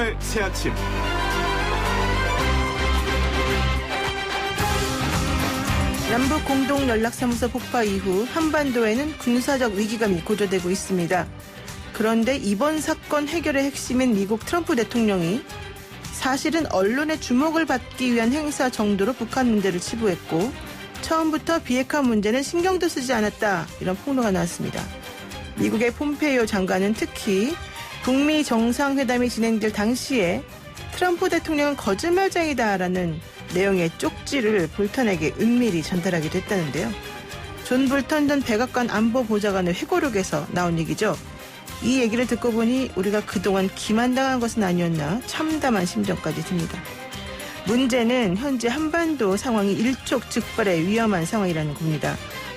spod살 새아침. 남북 공동 연락사무소 폭파 이후 한반도에는 군사적 위기감이 고조되고 있습니다. 그런데 이번 사건 해결의 핵심인 미국 트럼프 대통령이 사실은 언론의 주목을 받기 위한 행사 정도로 북한 문제를 치부했고 처음부터 비핵화 문제는 신경도 쓰지 않았다, 이런 폭로가 나왔습니다. 미국의 폼페이오 장관은 특히 북미 정상회담이 진행될 당시에 트럼프 대통령은 거짓말쟁이다라는 내용의 쪽지를 볼턴에게 은밀히 전달하기도 했다는데요. 존 볼턴 전 백악관 안보보좌관의 회고록에서 나온 얘기죠. 이 얘기를 듣고 보니 우리가 그동안 기만당한 것은 아니었나 참담한 심정까지 듭니다. 문제는 현재 한반도 상황이 일촉즉발의 위험한 상황이라는 겁니다.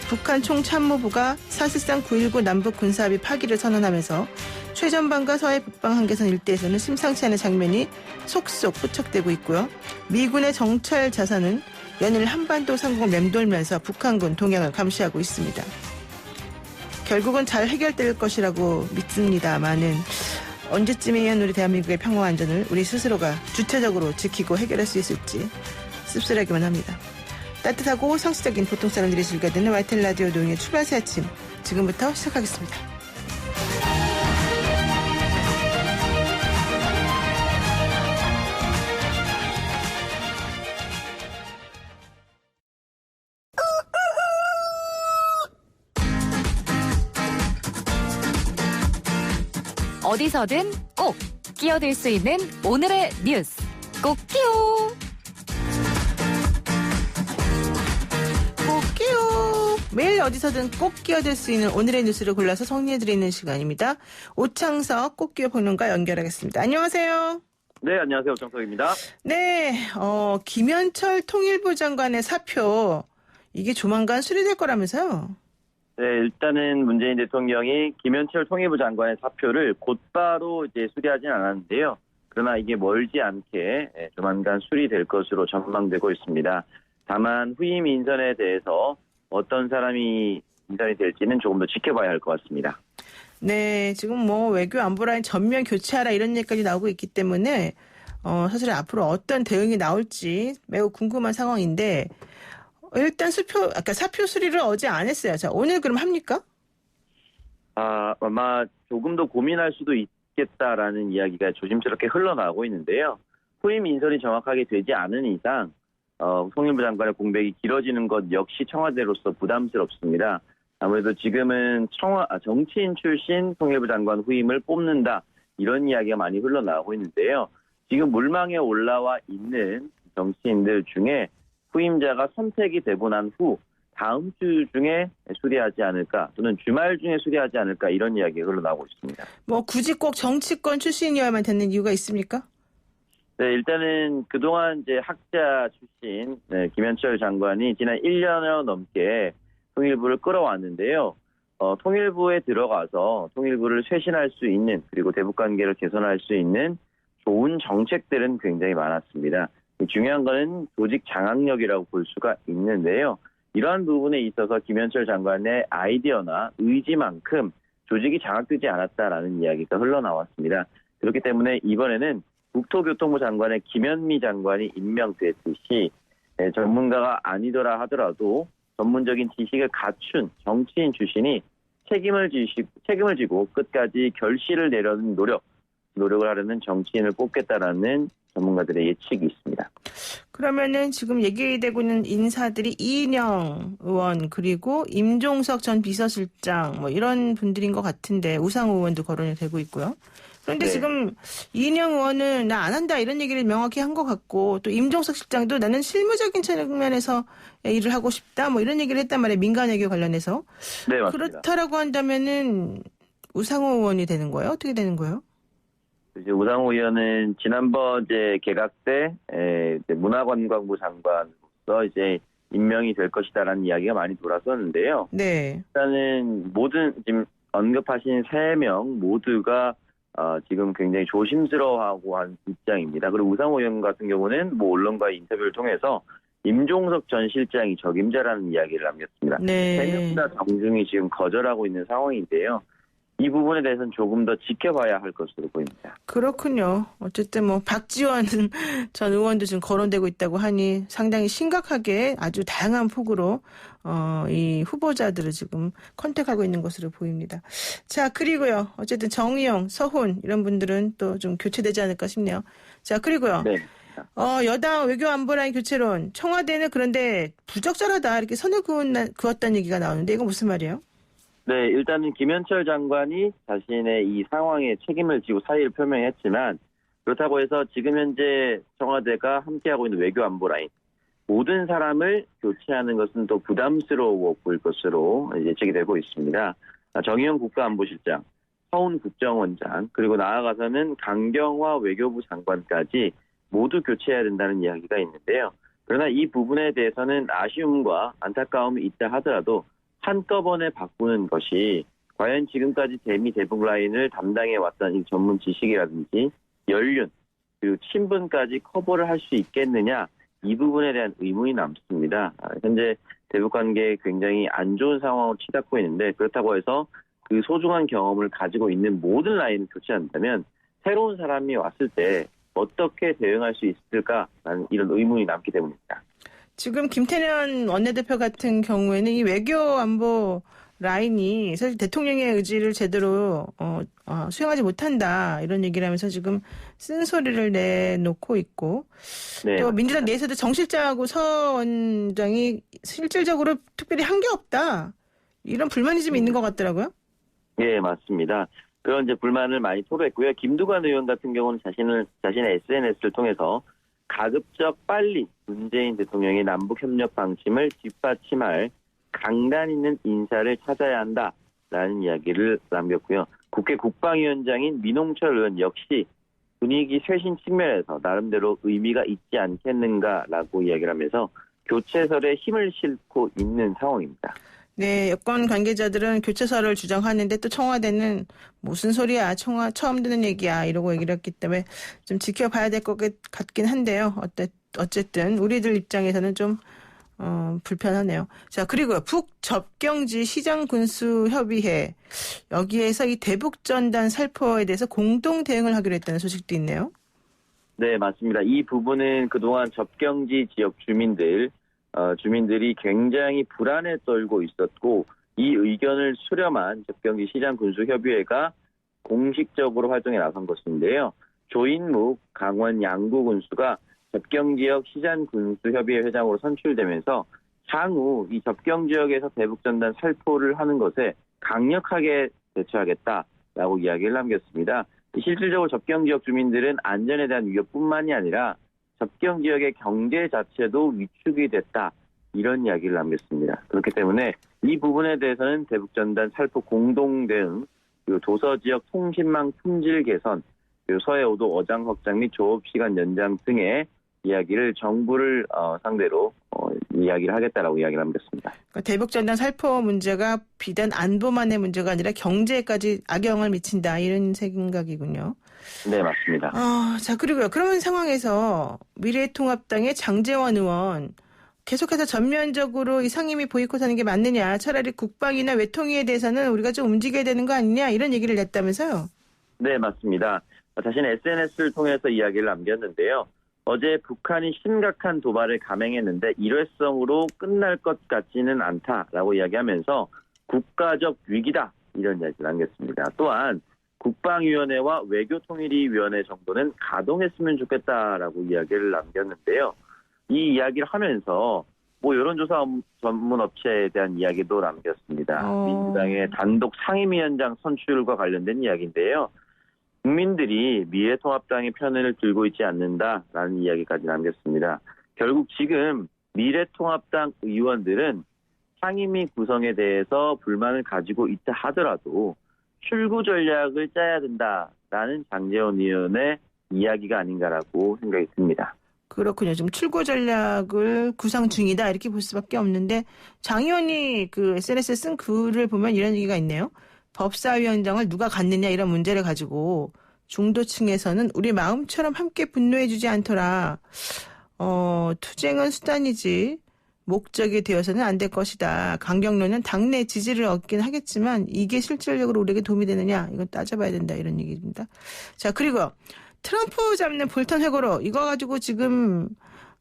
북한 총참모부가 사실상 9.19 남북 군사합의 파기를 선언하면서 최전방과 서해 북방 한계선 일대에서는 심상치 않은 장면이 속속 포착되고 있고요. 미군의 정찰 자산은 연일 한반도 상공을 맴돌면서 북한군 동향을 감시하고 있습니다. 결국은 잘 해결될 것이라고 믿습니다만은 언제쯤이면 우리 대한민국의 평화 안전을 우리 스스로가 주체적으로 지키고 해결할 수 있을지 씁쓸하기만 합니다. 따뜻하고 상식적인 보통 사람들이 즐겨 듣는 YTN 라디오 노영의 출발새 아침, 지금부터 시작하겠습니다. 어디서든 꼭 끼어들 수 있는 오늘의 뉴스, 꼭 끼요. 꼭 끼요. 매일 어디서든 꼭 끼어들 수 있는 오늘의 뉴스를 골라서 정리해드리는 시간입니다. 오창석 꼭 끼어 평론가 연결하겠습니다. 안녕하세요. 네, 안녕하세요. 오창석입니다. 네, 김현철 통일부 장관의 사표, 이게 조만간 수리될 거라면서요? 네, 일단은 문재인 대통령이 김현철 통일부 장관의 사표를 곧바로 이제 수리하진 않았는데요. 그러나 이게 멀지 않게 조만간 수리될 것으로 전망되고 있습니다. 다만 후임 인선에 대해서 어떤 사람이 인선이 될지는 조금 더 지켜봐야 할 것 같습니다. 네, 지금 뭐 외교 안보 라인 전면 교체하라 이런 얘기까지 나오고 있기 때문에 사실 앞으로 어떤 대응이 나올지 매우 궁금한 상황인데, 일단 사표 수리를 어제 안 했어요. 자, 오늘 그럼 합니까? 아마 조금 더 고민할 수도 있겠다라는 이야기가 조심스럽게 흘러나오고 있는데요. 후임 인선이 정확하게 되지 않은 이상 통일부 장관의 공백이 길어지는 것 역시 청와대로서 부담스럽습니다. 아무래도 지금은 정치인 출신 통일부 장관 후임을 뽑는다, 이런 이야기가 많이 흘러나오고 있는데요. 지금 물망에 올라와 있는 정치인들 중에 후임자가 선택이 되고 난 후 다음 주 중에 수리하지 않을까, 또는 주말 중에 수리하지 않을까, 이런 이야기가 흘러나오고 있습니다. 뭐 굳이 꼭 정치권 출신이어야만 되는 이유가 있습니까? 네, 일단은 그동안 이제 학자 출신 김현철 장관이 지난 1년여 넘게 통일부를 끌어왔는데요. 통일부에 들어가서 통일부를 쇄신할 수 있는, 그리고 대북관계를 개선할 수 있는 좋은 정책들은 굉장히 많았습니다. 중요한 거는 조직 장악력이라고 볼 수가 있는데요. 이러한 부분에 있어서 김현철 장관의 아이디어나 의지만큼 조직이 장악되지 않았다라는 이야기가 흘러나왔습니다. 그렇기 때문에 이번에는 국토교통부 장관의 김현미 장관이 임명됐듯이 전문가가 아니더라 하더라도 전문적인 지식을 갖춘 정치인 출신이 책임을 지고 끝까지 결실을 내려는 노력을 하려는 정치인을 뽑겠다라는 전문가들의 예측이 있습니다. 그러면은 지금 얘기되고 있는 인사들이 이인영 의원, 그리고 임종석 전 비서실장, 뭐 이런 분들인 것 같은데, 우상호 의원도 거론이 되고 있고요. 그런데 네. 지금 이인영 의원은 나 안 한다 이런 얘기를 명확히 한 것 같고, 또 임종석 실장도 나는 실무적인 측면에서 일을 하고 싶다, 뭐 이런 얘기를 했단 말이에요. 민간외교 관련해서. 네, 맞습니다. 그렇다라고 한다면은 우상호 의원이 되는 거예요? 어떻게 되는 거예요? 이제 우상호 의원은 지난번 이제 개각 때 문화관광부 장관으로서 이제 임명이 될 것이다라는 이야기가 많이 돌았었는데요. 네. 일단은 모든 지금 언급하신 3명 모두가 지금 굉장히 조심스러워하고 한 입장입니다. 그리고 우상호 의원 같은 경우는 뭐 언론과의 인터뷰를 통해서 임종석 전 실장이 적임자라는 이야기를 남겼습니다. 네. 3명 다 정중히 지금 거절하고 있는 상황인데요. 이 부분에 대해서는 조금 더 지켜봐야 할 것으로 보입니다. 그렇군요. 어쨌든 뭐 박지원 전 의원도 지금 거론되고 있다고 하니 상당히 심각하게 아주 다양한 폭으로 이 후보자들을 지금 컨택하고 있는 것으로 보입니다. 자, 그리고요. 어쨌든 정의용, 서훈 이런 분들은 또 좀 교체되지 않을까 싶네요. 자, 그리고요. 네. 여당 외교안보라인 교체론, 청와대는 그런데 부적절하다 이렇게 선을 그었다는 얘기가 나오는데 이건 무슨 말이에요? 네, 일단은 김현철 장관이 자신의 이 상황에 책임을 지고 사의를 표명했지만 그렇다고 해서 지금 현재 청와대가 함께하고 있는 외교안보 라인 모든 사람을 교체하는 것은 또 부담스러워 보일 것으로 예측이 되고 있습니다. 정의용 국가안보실장, 서훈 국정원장, 그리고 나아가서는 강경화 외교부 장관까지 모두 교체해야 된다는 이야기가 있는데요. 그러나 이 부분에 대해서는 아쉬움과 안타까움이 있다 하더라도 한꺼번에 바꾸는 것이 과연 지금까지 대미 대북 라인을 담당해왔던 이 전문 지식이라든지 연륜, 그리고 친분까지 커버를 할 수 있겠느냐 이 부분에 대한 의문이 남습니다. 현재 대북 관계에 굉장히 안 좋은 상황으로 치닫고 있는데 그렇다고 해서 그 소중한 경험을 가지고 있는 모든 라인을 교체한다면 새로운 사람이 왔을 때 어떻게 대응할 수 있을까라는 이런 의문이 남기 때문입니다. 지금 김태년 원내대표 같은 경우에는 이 외교안보 라인이 사실 대통령의 의지를 제대로 수행하지 못한다 이런 얘기를 하면서 지금 쓴소리를 내놓고 있고 네, 또 민주당 내에서도 정 실장하고 서 원장이 실질적으로 특별히 한 게 없다 이런 불만이 좀 있는 것 같더라고요. 네, 맞습니다. 그런 이제 불만을 많이 토로했고요. 김두관 의원 같은 경우는 자신의 SNS를 통해서 가급적 빨리 문재인 대통령의 남북협력 방침을 뒷받침할 강단 있는 인사를 찾아야 한다라는 이야기를 남겼고요. 국회 국방위원장인 민홍철 의원 역시 분위기 쇄신 측면에서 나름대로 의미가 있지 않겠는가라고 이야기를 하면서 교체설에 힘을 싣고 있는 상황입니다. 네, 여권 관계자들은 교체설을 주장하는데 또 청와대는 무슨 소리야, 처음 듣는 얘기야 이러고 얘기를 했기 때문에 좀 지켜봐야 될 것 같긴 한데요. 어쨌든 우리들 입장에서는 좀 불편하네요. 자, 그리고 북접경지 시장군수협의회 여기에서 이 대북전단 살포에 대해서 공동 대응을 하기로 했다는 소식도 있네요. 네, 맞습니다. 이 부분은 그동안 접경지 지역 주민들이 굉장히 불안에 떨고 있었고 이 의견을 수렴한 접경지 시장군수협의회가 공식적으로 활동에 나선 것인데요. 조인묵 강원 양구군수가 접경지역 시장군수협의회 회장으로 선출되면서 향후 이 접경지역에서 대북전단 살포를 하는 것에 강력하게 대처하겠다라고 이야기를 남겼습니다. 실질적으로 접경지역 주민들은 안전에 대한 위협뿐만이 아니라 접경 지역의 경제 자체도 위축이 됐다. 이런 이야기를 남겼습니다. 그렇기 때문에 이 부분에 대해서는 대북전단 살포 공동 대응, 그리고 도서 지역 통신망 품질 개선, 그리고 서해오도 어장 확장 및 조업 시간 연장 등의 이야기를 정부를 상대로 이야기를 하겠다라고 이야기를 남겼습니다. 그러니까 대북전단 살포 문제가 비단 안보만의 문제가 아니라 경제까지 악영향을 미친다 이런 생각이군요. 네, 맞습니다. 자, 그리고요. 그런 상황에서 미래통합당의 장제원 의원 계속해서 전면적으로 이 상임위 보이콧하는 게 맞느냐. 차라리 국방이나 외통위에 대해서는 우리가 좀 움직여야 되는 거 아니냐. 이런 얘기를 냈다면서요. 네, 맞습니다. 자신의 SNS를 통해서 이야기를 남겼는데요. 어제 북한이 심각한 도발을 감행했는데 일회성으로 끝날 것 같지는 않다라고 이야기하면서 국가적 위기다. 이런 이야기를 남겼습니다. 또한 국방위원회와 외교통일위원회 정도는 가동했으면 좋겠다라고 이야기를 남겼는데요. 이 이야기를 하면서 여론조사 전문 업체에 대한 이야기도 남겼습니다. 민주당의 단독 상임위원장 선출과 관련된 이야기인데요. 국민들이 미래통합당의 편을 들고 있지 않는다라는 이야기까지 남겼습니다. 결국 지금 미래통합당 의원들은 상임위 구성에 대해서 불만을 가지고 있다 하더라도 출구 전략을 짜야 된다라는 장제원 의원의 이야기가 아닌가라고 생각이 듭니다. 그렇군요. 지금 출구 전략을 구상 중이다 이렇게 볼 수밖에 없는데 장 의원이 그 SNS에 쓴 글을 보면 이런 얘기가 있네요. 법사위원장을 누가 갖느냐 이런 문제를 가지고 중도층에서는 우리 마음처럼 함께 분노해주지 않더라. 투쟁은 수단이지 목적이 되어서는 안 될 것이다. 강경론은 당내 지지를 얻긴 하겠지만 이게 실질적으로 우리에게 도움이 되느냐 이건 따져봐야 된다 이런 얘기입니다. 자 그리고 트럼프 잡는 볼턴 회고록 이거 가지고 지금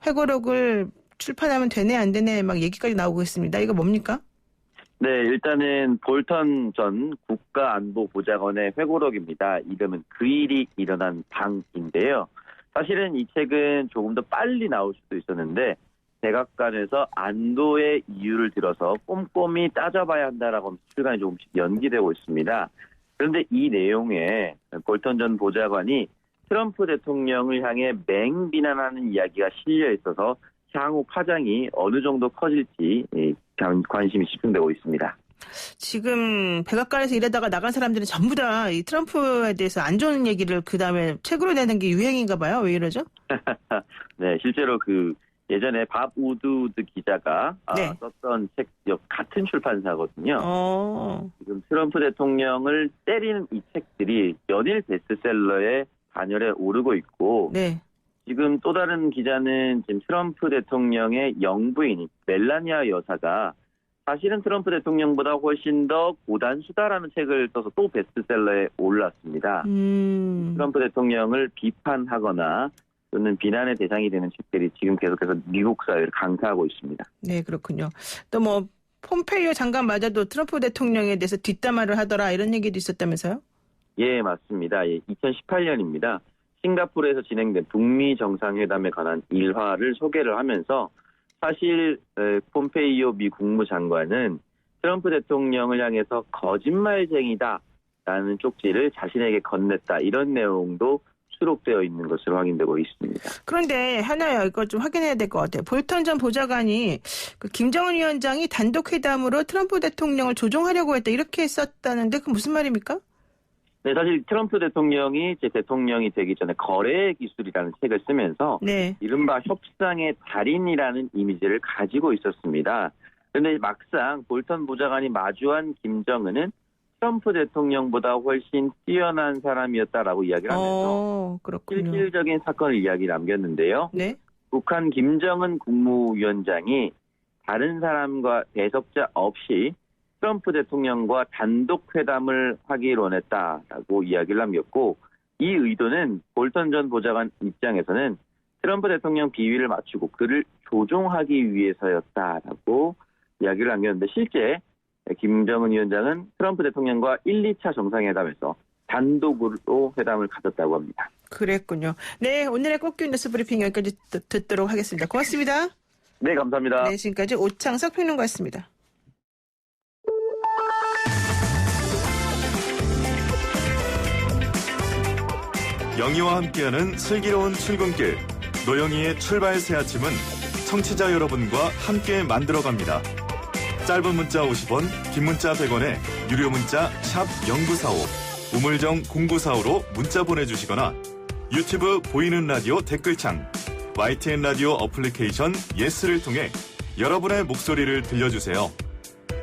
회고록을 출판하면 되네 안 되네 막 얘기까지 나오고 있습니다. 이거 뭡니까? 네, 일단은 볼턴 전 국가안보보좌관의 회고록입니다. 이름은 그 일이 일어난 방인데요. 사실은 이 책은 조금 더 빨리 나올 수도 있었는데 백악관에서 안도의 이유를 들어서 꼼꼼히 따져봐야 한다라고 출간이 조금씩 연기되고 있습니다. 그런데 이 내용에 볼턴 전 보좌관이 트럼프 대통령을 향해 맹비난하는 이야기가 실려 있어서 향후 파장이 어느 정도 커질지 관심이 집중되고 있습니다. 지금 백악관에서 일하다가 나간 사람들은 전부 다 이 트럼프에 대해서 안 좋은 얘기를 그 다음에 책으로 내는 게 유행인가 봐요. 왜 이러죠? 네, 실제로 예전에 밥 우드우드 기자가 네. 썼던 책 같은 출판사거든요. 지금 트럼프 대통령을 때리는 이 책들이 연일 베스트셀러에 단열에 오르고 있고 네. 지금 또 다른 기자는 지금 트럼프 대통령의 영부인 멜라니아 여사가 사실은 트럼프 대통령보다 훨씬 더 고단수다라는 책을 써서 또 베스트셀러에 올랐습니다. 트럼프 대통령을 비판하거나 또는 비난의 대상이 되는 책들이 지금 계속해서 미국 사회를 강타하고 있습니다. 네, 그렇군요. 또 뭐 폼페이오 장관마저도 트럼프 대통령에 대해서 뒷담화를 하더라 이런 얘기도 있었다면서요? 예, 맞습니다. 2018년입니다. 싱가포르에서 진행된 북미 정상회담에 관한 일화를 소개를 하면서 사실 폼페이오 미 국무장관은 트럼프 대통령을 향해서 거짓말쟁이다라는 쪽지를 자신에게 건넸다. 이런 내용도 수록되어 있는 것으로 확인되고 있습니다. 그런데 하나요. 이거 좀 확인해야 될 것 같아요. 볼턴 전 보좌관이 김정은 위원장이 단독 회담으로 트럼프 대통령을 조종하려고 했다. 이렇게 썼다는데 그건 무슨 말입니까? 네, 사실 트럼프 대통령이 대통령이 되기 전에 거래 기술이라는 책을 쓰면서 네. 이른바 협상의 달인이라는 이미지를 가지고 있었습니다. 그런데 막상 볼턴 보좌관이 마주한 김정은은 트럼프 대통령보다 훨씬 뛰어난 사람이었다라고 이야기를 하면서 그렇군요. 실질적인 사건을 이야기 남겼는데요. 네. 북한 김정은 국무위원장이 다른 사람과 대석자 없이 트럼프 대통령과 단독 회담을 하기를 원했다라고 이야기를 남겼고 이 의도는 볼턴 전 보좌관 입장에서는 트럼프 대통령 비위를 맞추고 그를 조종하기 위해서였다라고 이야기를 남겼는데 실제 김정은 위원장은 트럼프 대통령과 1, 2차 정상회담에서 단독으로 회담을 가졌다고 합니다. 그랬군요. 네, 오늘의 꽃기운 뉴스 브리핑 여기까지 듣도록 하겠습니다. 고맙습니다. 네, 감사합니다. 네, 지금까지 오창석 평론가였습니다. 영희와 함께하는 슬기로운 출근길 노영희의 출발 새 아침은 청취자 여러분과 함께 만들어갑니다. 짧은 문자 50원, 긴 문자 100원에 유료 문자 샵 0945, 우물정 0945로 문자 보내주시거나 유튜브 보이는 라디오 댓글창, YTN 라디오 어플리케이션 예스를 통해 여러분의 목소리를 들려주세요.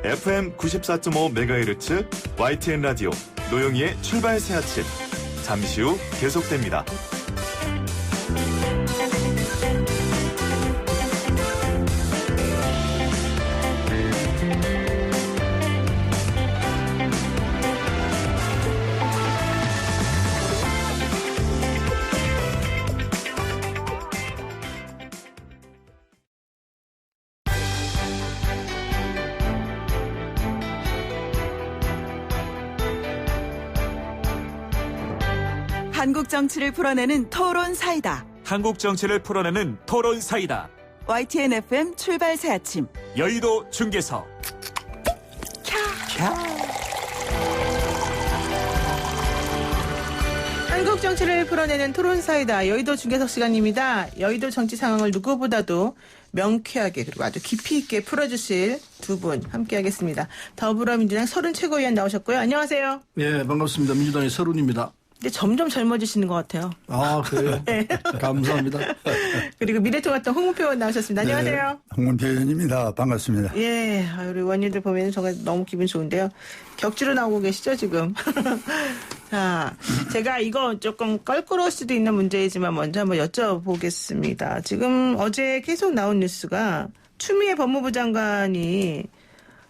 FM 94.5MHz YTN 라디오 노영희의 출발 새 아침 잠시 후 계속됩니다. 한국 정치를 풀어내는 토론 사이다. 한국 정치를 풀어내는 토론 사이다. YTN FM 출발 새 아침. 여의도 중계석. 한국 정치를 풀어내는 토론 사이다. 여의도 중계석 시간입니다. 여의도 정치 상황을 누구보다도 명쾌하게 그리고 아주 깊이 있게 풀어주실 두 분 함께하겠습니다. 더불어민주당 서른 최고위원 나오셨고요. 안녕하세요. 예, 반갑습니다. 민주당의 서른입니다. 근데 점점 젊어지시는 것 같아요. 아, 그래요? 네. 감사합니다. 그리고 미래통합당 홍문표 의원 나오셨습니다. 안녕하세요. 네, 홍문표 의원입니다. 반갑습니다. 예, 우리 의원님들 보면 정말 너무 기분 좋은데요. 격주로 나오고 계시죠, 지금? 자, 제가 이거 조금 껄끄러울 수도 있는 문제이지만 먼저 한번 여쭤보겠습니다. 지금 어제 계속 나온 뉴스가 추미애 법무부 장관이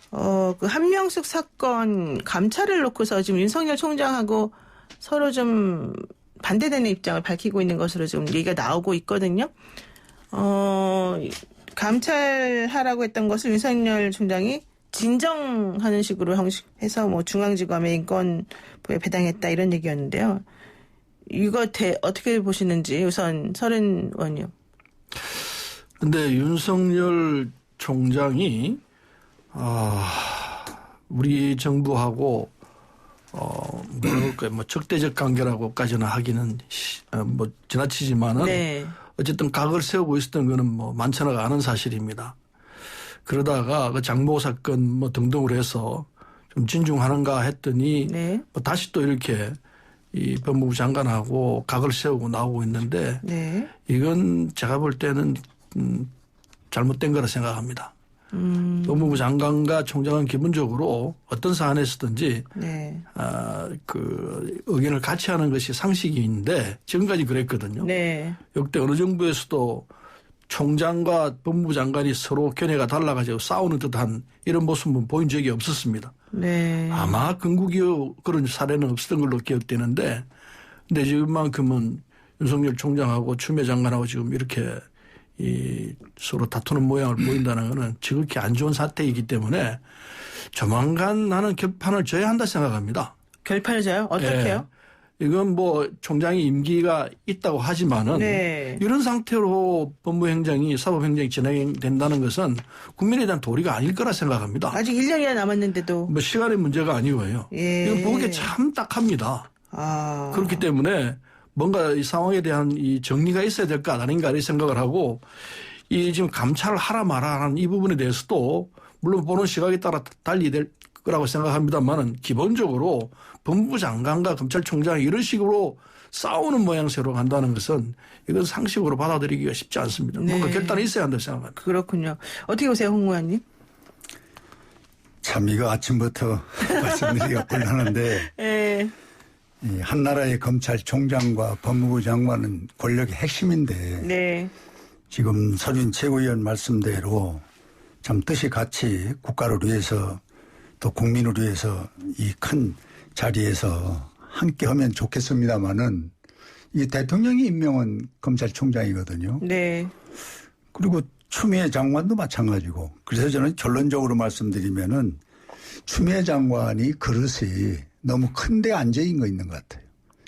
그 한명숙 사건 감찰을 놓고서 지금 윤석열 총장하고 서로 좀 반대되는 입장을 밝히고 있는 것으로 좀 얘기가 나오고 있거든요. 감찰하라고 했던 것을 윤석열 총장이 진정하는 식으로 해서 뭐 중앙지검에 인권부에 배당했다 이런 얘기였는데요. 이거 어떻게 보시는지 우선 서른 의원님. 근데 윤석열 총장이 우리 정부하고 뭐랄까요, 뭐 적대적 관계라고까지는 하기는 뭐 지나치지만은 네. 어쨌든 각을 세우고 있었던 거는 뭐 많지는 않은 사실입니다. 그러다가 그 장모 사건 뭐 등등으로 해서 좀 진중하는가 했더니 네. 뭐 다시 또 이렇게 이 법무부 장관하고 각을 세우고 나오고 있는데 네. 이건 제가 볼 때는 잘못된 거라 생각합니다. 법무부 장관과 총장은 기본적으로 어떤 사안에서든지 네. 그 의견을 같이 하는 것이 상식인데 지금까지 그랬거든요. 네. 역대 어느 정부에서도 총장과 법무부 장관이 서로 견해가 달라가지고 싸우는 듯한 이런 모습은 보인 적이 없었습니다. 네. 아마 건국이후 그런 사례는 없었던 걸로 기억되는데 근데 지금만큼은 윤석열 총장하고 추미애 장관하고 지금 이렇게 서로 다투는 모양을 보인다는 것은 지극히 안 좋은 사태이기 때문에 조만간 나는 결판을 져야 한다 생각합니다. 결판을 져요? 어떻게요? 예. 이건 뭐 총장이 임기가 있다고 하지만은 네. 이런 상태로 법무행정이 사법행정이 진행된다는 것은 국민에 대한 도리가 아닐 거라 생각합니다. 아직 1년이나 남았는데도. 뭐 시간의 문제가 아니고요. 예. 이건 보기에 참 딱합니다. 그렇기 때문에 뭔가 이 상황에 대한 이 정리가 있어야 될 것 아닌가 이런 생각을 하고 이 지금 감찰을 하라 마라 하는 이 부분에 대해서도 물론 보는 시각에 따라 달리 될 거라고 생각합니다만은 기본적으로 법무부 장관과 검찰총장이 이런 식으로 싸우는 모양새로 간다는 것은 이건 상식으로 받아들이기가 쉽지 않습니다. 네. 뭔가 결단이 있어야 한다고 생각합니다. 그렇군요. 어떻게 보세요, 홍 의원님? 참 이거 아침부터 말씀드리기가 곤란한데 예. 이 한나라의 검찰총장과 법무부 장관은 권력의 핵심인데 네. 지금 서준 최고위원 말씀대로 참 뜻이 같이 국가를 위해서 또 국민을 위해서 이 큰 자리에서 함께 하면 좋겠습니다마는 이 대통령이 임명한 검찰총장이거든요. 네. 그리고 추미애 장관도 마찬가지고 그래서 저는 결론적으로 말씀드리면은 추미애 장관이 그릇이 너무 큰데 앉아있는 있는 것 같아요.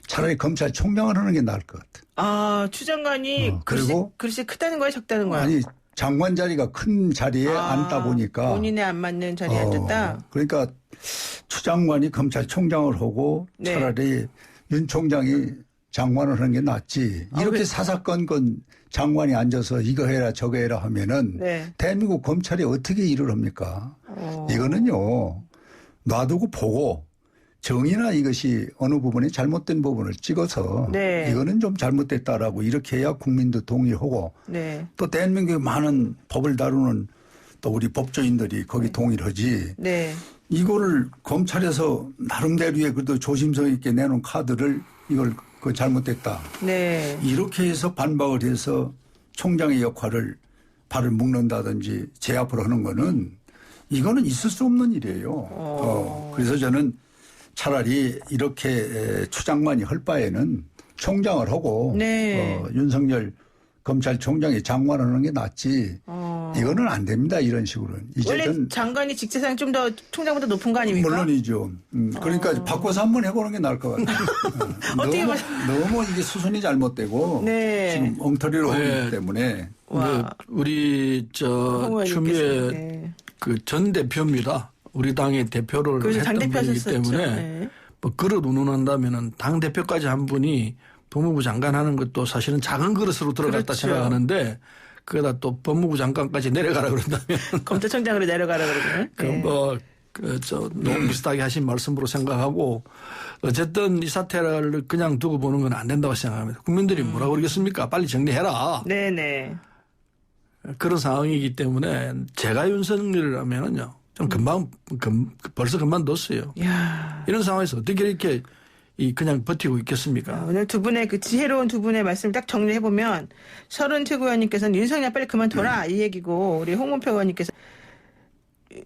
차라리 검찰총장을 하는 게 나을 것 같아요. 추 장관이 그리고 그릇이 크다는 거예요, 적다는 거예요? 아니 장관 자리가 큰 자리에 앉다 보니까 본인에 안 맞는 자리에 앉았다? 그러니까 추 장관이 검찰총장을 하고 네. 차라리 윤 총장이 장관을 하는 게 낫지. 이렇게 사사건건 장관이 앉아서 이거 해라 저거 해라 하면은 네. 대한민국 검찰이 어떻게 일을 합니까? 이거는요. 놔두고 보고 정의나 이것이 어느 부분에 잘못된 부분을 찍어서 네. 이거는 좀 잘못됐다라고 이렇게 해야 국민도 동의하고 네. 또 대한민국의 많은 법을 다루는 또 우리 법조인들이 거기 동의를 하지. 네. 이거를 검찰에서 나름대로의 그래도 조심성 있게 내놓은 카드를 이걸 그 잘못됐다. 네. 이렇게 해서 반박을 해서 총장의 역할을 발을 묶는다든지 제압을 하는 거는 이거는 있을 수 없는 일이에요. 그래서 저는 차라리 이렇게 추 장관이 할 바에는 총장을 하고 네. 윤석열 검찰총장이 장관을 하는 게 낫지. 이거는 안 됩니다. 이런 식으로는. 이제 원래 장관이 직제상 좀 더 총장보다 높은 거 아닙니까? 물론이죠. 그러니까 바꿔서 한번 해보는 게 나을 것 같아요. 너무 이게 수순이 잘못되고 네. 지금 엉터리로 하기 때문에. 우리 추미애 네. 그 전 대표입니다. 우리 당의 대표를 그래서 했던 분이기 당대표하셨었죠. 때문에 네. 뭐 그릇 운운한다면은 당 대표까지 한 분이 법무부 장관 하는 것도 사실은 작은 그릇으로 들어갔다 그렇죠. 생각하는데 그러다 또 법무부 장관까지 내려가라 그런다면 검찰총장으로 내려가라 그러면. 네. 너무 비슷하게 하신 말씀으로 생각하고 어쨌든 이 사태를 그냥 두고 보는 건 안 된다고 생각합니다. 국민들이 뭐라고 그러겠습니까? 빨리 정리해라. 네네. 그런 상황이기 때문에 제가 윤석열이라면은요. 좀 벌써 그만뒀어요. 야. 이런 상황에서 어떻게 이렇게 그냥 버티고 있겠습니까? 오늘 두 분의 그 지혜로운 두 분의 말씀을 딱 정리해 보면 서른 최고위원님께서는 윤석열 빨리 그만둬라 이 얘기고 우리 홍문표 의원님께서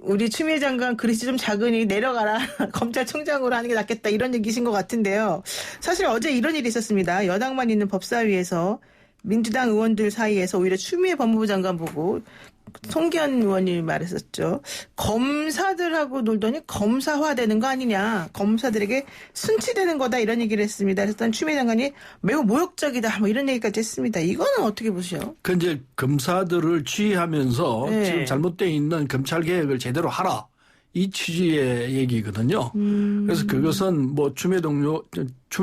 우리 추미애 장관 그릇이 좀 작으니 내려가라 검찰총장으로 하는 게 낫겠다 이런 얘기신 것 같은데요. 사실 어제 이런 일이 있었습니다. 여당만 있는 법사위에서 민주당 의원들 사이에서 오히려 추미애 법무부 장관 보고 송기현 의원이 말했었죠. 검사들하고 놀더니 검사화되는 거 아니냐. 검사들에게 순치되는 거다 이런 얘기를 했습니다. 그래서 추미애 장관이 매우 모욕적이다 뭐 이런 얘기까지 했습니다. 이거는 어떻게 보시죠? 그 이제 검사들을 지휘하면서 네. 지금 잘못되어 있는 검찰 개혁을 제대로 하라. 이 취지의 얘기거든요. 그래서 그것은 뭐 추미애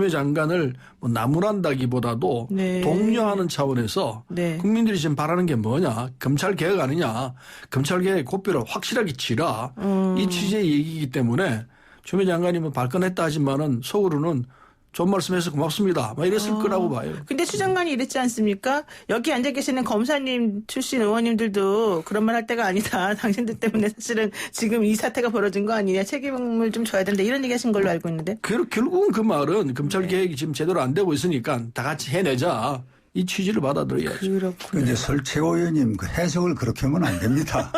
장관을 뭐 나무란다기보다도 네. 독려하는 차원에서 네. 국민들이 지금 바라는 게 뭐냐. 검찰 개혁 아니냐. 검찰 개혁 고삐를 확실하게 치라. 이 취지의 얘기이기 때문에 추미애 장관이 뭐 발끈했다 하지만은 속으로는 좋은 말씀해서 고맙습니다. 막 이랬을 거라고 봐요. 근데 추 장관이 이랬지 않습니까? 여기 앉아 계시는 검사님 출신 의원님들도 그런 말 할 때가 아니다. 당신들 때문에 사실은 지금 이 사태가 벌어진 거 아니냐. 책임을 좀 져야 된다. 이런 얘기 하신 걸로 알고 있는데. 결국은 그 말은 검찰 개혁이 지금 제대로 안 되고 있으니까 다 같이 해내자. 이 취지를 받아들여야죠. 그렇군요. 그런데 설 최고위원님 그 해석을 그렇게 하면 안 됩니다.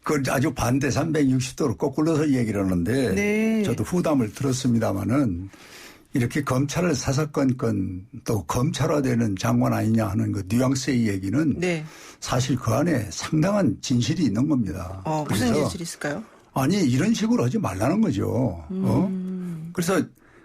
그 아주 반대 360도로 거꾸로서 얘기를 하는데 네. 저도 후담을 들었습니다마는 이렇게 검찰을 사사건건 또 검찰화되는 장관 아니냐 하는 그 뉘앙스의 얘기는 네. 사실 그 안에 상당한 진실이 있는 겁니다. 무슨 진실이 있을까요? 아니 이런 식으로 하지 말라는 거죠. 그래서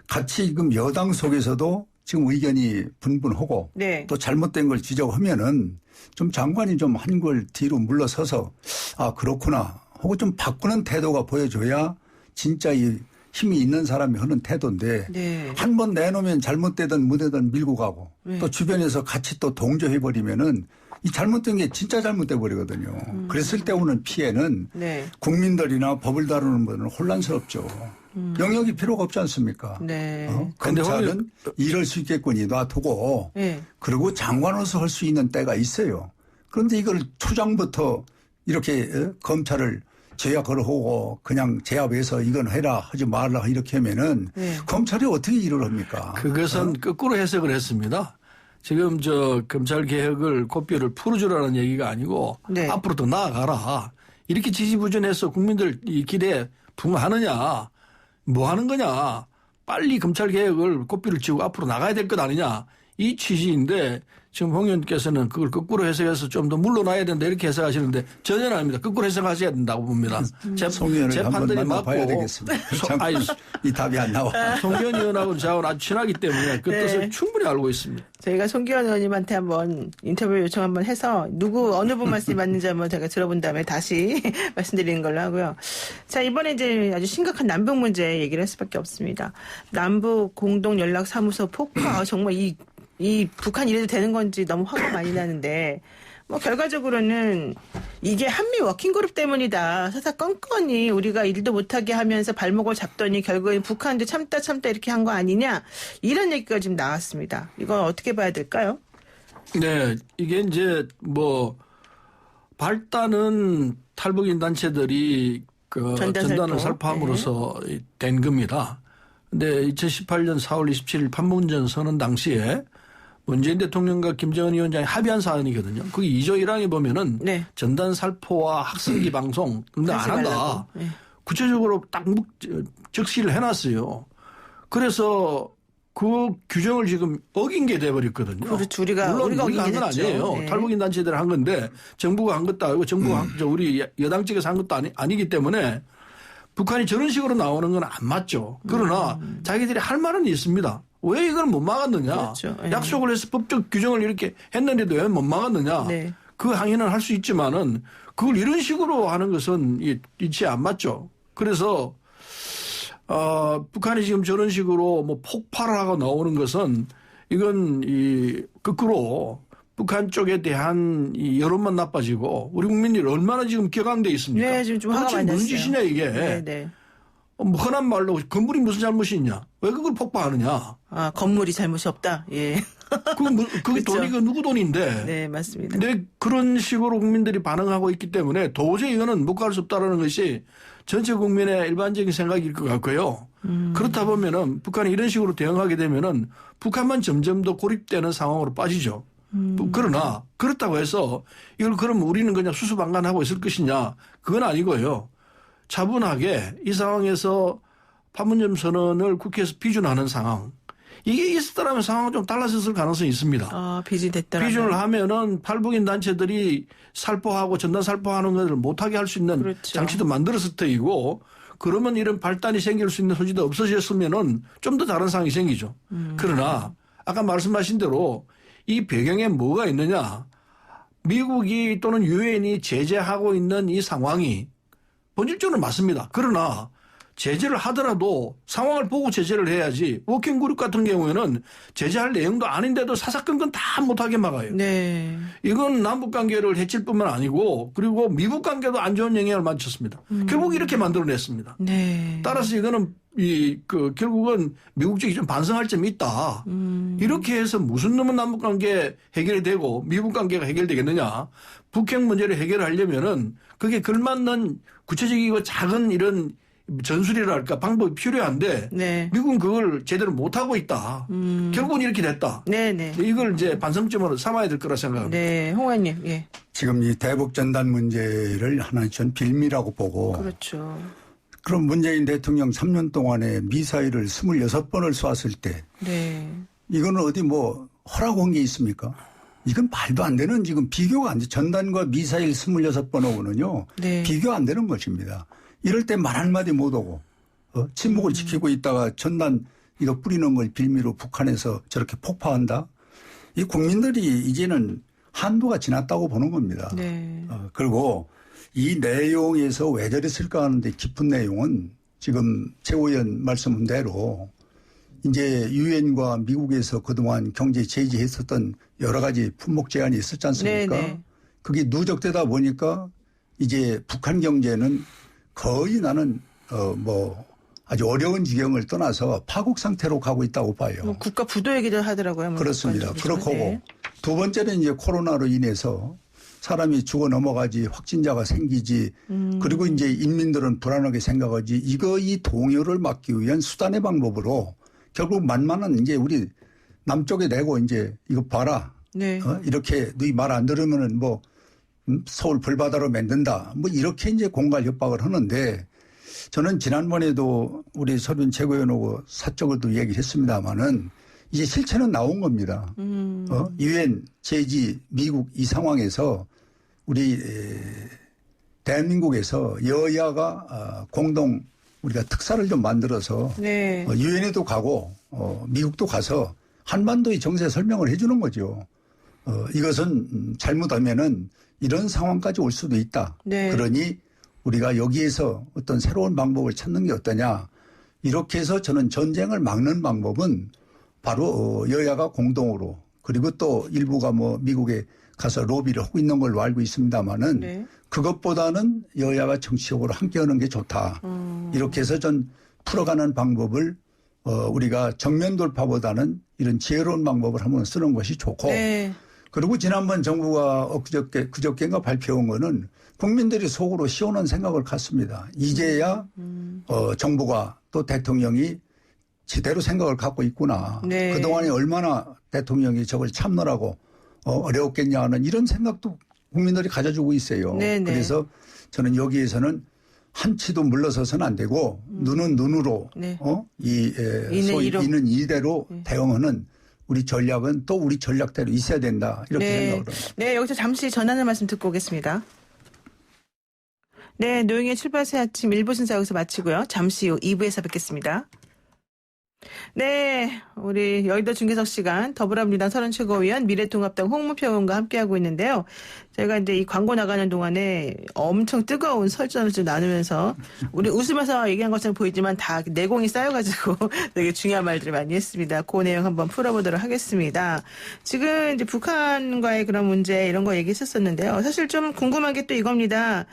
같이 지금 여당 속에서도 지금 의견이 분분하고 네. 또 잘못된 걸 지적하면은 좀 장관이 좀 한 걸 뒤로 물러서서 아 그렇구나 하고 좀 바꾸는 태도가 보여줘야 진짜 이 힘이 있는 사람이 하는 태도인데 네. 한 번 내놓으면 잘못되든 무되든 밀고 가고 네. 또 주변에서 같이 또 동조해버리면은 이 잘못된 게 진짜 잘못돼 버리거든요. 그랬을 때 오는 피해는 네. 국민들이나 법을 다루는 분은 혼란스럽죠. 영역이 필요가 없지 않습니까? 네. 검찰은 이럴 수 있겠거니 놔두고 네. 그리고 장관으로서 할 수 있는 때가 있어요. 그런데 이걸 초장부터 이렇게 검찰을 제약을 하고 그냥 제압해서 이건 해라 하지 말라 이렇게 하면은 네. 검찰이 어떻게 일을 합니까? 그것은 거꾸로 해석을 했습니다. 지금 검찰 개혁을 고삐를 풀어주라는 얘기가 아니고 네. 앞으로 더 나아가라. 이렇게 지지부진해서 국민들 이 기대에 부응하느냐. 뭐 하는 거냐. 빨리 검찰 개혁을 고삐를 치고 앞으로 나가야 될 것 아니냐. 이 취지인데 지금 홍 의원께서는 그걸 거꾸로 해석해서 좀 더 물러나야 된다 이렇게 해석하시는데 전혀 아닙니다. 거꾸로 해석하셔야 된다고 봅니다. 송 의원을 한번 판단이 만나봐야 맞고 되겠습니다. 이 답이 안 나와. 송기현 의원하고는 저하고는 아주 친하기 때문에 그 네. 뜻을 충분히 알고 있습니다. 저희가 송기현 의원님한테 한번 인터뷰 요청 한번 해서 어느 분 말씀이 맞는지 한번 제가 들어본 다음에 다시 말씀드리는 걸로 하고요. 자, 이번에 이제 아주 심각한 남북 문제 얘기를 할 수밖에 없습니다. 남북 공동 연락 사무소 폭파 정말 이 북한 이래도 되는 건지 너무 화가 많이 나는데 뭐 결과적으로는 이게 한미 워킹그룹 때문이다. 사사건건이 우리가 일도 못하게 하면서 발목을 잡더니 결국엔 북한도 참다 이렇게 한 거 아니냐 이런 얘기가 지금 나왔습니다. 이건 어떻게 봐야 될까요? 네, 이게 이제 뭐 발단은 탈북인 단체들이 그 전단을 살포함으로써 된 겁니다. 근데 2018년 4월 27일 판문점 선언 당시에 문재인 대통령과 김정은 위원장이 합의한 사안이거든요. 거기 2조 1항에 보면은 네. 전단 살포와 학생기 방송 등등 안 한다. 네. 구체적으로 딱 적시를 해놨어요. 그래서 그 규정을 지금 어긴 게 돼버렸거든요. 그렇죠. 우리가 한 건 아니에요. 네. 탈북인 단체들이 한 건데 정부가 한 것도 아니고 정부가 우리 여당 측에서 한 것도 아니기 때문에 북한이 저런 식으로 나오는 건 안 맞죠. 그러나 자기들이 할 말은 있습니다. 왜 이걸 못 막았느냐. 그렇죠. 네. 약속을 해서 법적 규정을 이렇게 했는데도 왜 못 막았느냐. 네. 그 항의는 할 수 있지만은 그걸 이런 식으로 하는 것은 이치 안 맞죠. 그래서 북한이 지금 저런 식으로 뭐 폭발을 하고 나오는 것은 이건 거꾸로 북한 쪽에 대한 이 여론만 나빠지고 우리 국민들이 얼마나 지금 격앙돼 있습니까? 네, 지금 좀 화가 도대체 많이 났어요. 무슨 짓이냐 이게. 네, 네. 뭐 흔한 말로 건물이 무슨 잘못이 있냐? 왜 그걸 폭파하느냐? 아, 건물이 잘못이 없다. 예. 그게 그렇죠. 돈이 누구 돈인데. 네, 맞습니다. 근데 그런 식으로 국민들이 반응하고 있기 때문에 도저히 이거는 묵과할 수 없다는 것이 전체 국민의 일반적인 생각일 것 같고요. 그렇다 보면은 북한이 이런 식으로 대응하게 되면은 북한만 점점 더 고립되는 상황으로 빠지죠. 그러나 그렇다고 해서 이걸 그럼 우리는 그냥 수수방관하고 있을 것이냐? 그건 아니고요. 차분하게 이 상황에서 판문점 선언을 국회에서 비준하는 상황. 이게 있었다면 상황은 좀 달라졌을 가능성이 있습니다. 비준됐다면. 비준을 하면은 탈북인 단체들이 살포하고 전단 살포하는 것을 못하게 할 수 있는 그렇죠. 장치도 만들었을 테이고 그러면 이런 발단이 생길 수 있는 소지도 없어졌으면은 좀 더 다른 상황이 생기죠. 그러나 아까 말씀하신 대로 이 배경에 뭐가 있느냐. 미국이 또는 유엔이 제재하고 있는 이 상황이 본질적으로 맞습니다. 그러나 제재를 하더라도 상황을 보고 제재를 해야지 워킹그룹 같은 경우에는 제재할 내용도 아닌데도 사사건건 다 못하게 막아요. 네. 이건 남북관계를 해칠 뿐만 아니고 그리고 미북관계도 안 좋은 영향을 미쳤습니다. 결국 이렇게 만들어냈습니다. 네. 따라서 이거는 결국은 미국 쪽이 좀 반성할 점이 있다. 이렇게 해서 무슨 놈은 남북관계 해결이 되고 미북관계가 해결되겠느냐. 북핵 문제를 해결하려면은 그게 걸맞는 구체적이고 작은 이런 전술이랄까 방법이 필요한데 네. 미국은 그걸 제대로 못하고 있다. 결국은 이렇게 됐다. 네네. 이걸 이제 반성점으로 삼아야 될 거라 생각합니다. 네, 홍 의원님. 예. 지금 이 대북 전단 문제를 하나의 전 빌미라고 보고 그렇죠. 그럼 문재인 대통령 3년 동안에 미사일을 26번을 쏘았을 때 네. 이거는 어디 뭐 허락 온 게 있습니까? 이건 말도 안 되는 지금 비교가 안 돼. 전단과 미사일 26번 오고는요. 네. 비교 안 되는 것입니다. 이럴 때 말 한마디 못 하고 침묵을 지키고 있다가 전단 이거 뿌리는 걸 빌미로 북한에서 저렇게 폭파한다. 이 국민들이 이제는 한도가 지났다고 보는 겁니다. 네. 그리고 이 내용에서 왜 저랬을까 하는데 깊은 내용은 지금 최 의원 말씀한 대로 이제 유엔과 미국에서 그동안 경제 제재했었던 여러 가지 품목 제한이 있었지 않습니까? 네네. 그게 누적되다 보니까 이제 북한 경제는 거의 나는 뭐 아주 어려운 지경을 떠나서 파국 상태로 가고 있다고 봐요. 뭐 국가 부도 얘기도 하더라고요. 뭐 그렇습니다. 국가적으로. 그렇고 네. 두 번째는 이제 코로나로 인해서 사람이 죽어 넘어가지 확진자가 생기지 그리고 이제 인민들은 불안하게 생각하지 이 동요를 막기 위한 수단의 방법으로 결국 만만한 이제 우리 남쪽에 내고 이제 이거 봐라. 네. 이렇게 너희 말 안 들으면은 뭐 서울 불바다로 만든다. 뭐 이렇게 이제 공갈 협박을 하는데 저는 지난번에도 우리 서른 최고위원하고 사적으로도 얘기를 했습니다마는 이제 실체는 나온 겁니다. 유엔, 제지, 미국 이 상황에서 우리 대한민국에서 여야가 공동 우리가 특사를 좀 만들어서 네. 유엔에도 가고 미국도 가서 한반도의 정세 설명을 해 주는 거죠. 이것은 잘못하면은 이런 상황까지 올 수도 있다. 네. 그러니 우리가 여기에서 어떤 새로운 방법을 찾는 게 어떠냐. 이렇게 해서 저는 전쟁을 막는 방법은 바로 여야가 공동으로 그리고 또 일부가 뭐 미국에 가서 로비를 하고 있는 걸로 알고 있습니다마는 네. 그것보다는 여야가 정치적으로 함께하는 게 좋다. 이렇게 해서 전 풀어가는 방법을 우리가 정면 돌파보다는 이런 지혜로운 방법을 한번 쓰는 것이 좋고 네. 그리고 지난번 정부가 그저께인가 발표한 거는 국민들이 속으로 시원한 생각을 갖습니다. 이제야 정부가 또 대통령이 제대로 생각을 갖고 있구나. 네. 그동안에 얼마나 대통령이 저걸 참느라고 어려웠겠냐 하는 이런 생각도 국민들이 가져주고 있어요. 네네. 그래서 저는 여기에서는 한치도 물러서서는 안 되고 눈은 눈으로 네. 소위 이로. 이는 이대로 대응하는 우리 전략은 또 우리 전략대로 있어야 된다. 이렇게 네. 생각을 합니다. 네, 여기서 잠시 전하는 말씀 듣고 오겠습니다. 네, 노영의 출발새 아침 1부 순서 여기서 마치고요. 잠시 후 2부에서 뵙겠습니다. 네, 우리 여의도 중계석 시간 더불어민주당 서른 최고위원 미래통합당 홍문표 의원과 함께하고 있는데요. 저희가 이제 이 광고 나가는 동안에 엄청 뜨거운 설전을 좀 나누면서 우리 웃으면서 얘기한 것처럼 보이지만 다 내공이 쌓여가지고 되게 중요한 말들을 많이 했습니다. 그 내용 한번 풀어보도록 하겠습니다. 지금 이제 북한과의 그런 문제 이런 거 얘기했었는데요. 사실 좀 궁금한 게 또 이겁니다.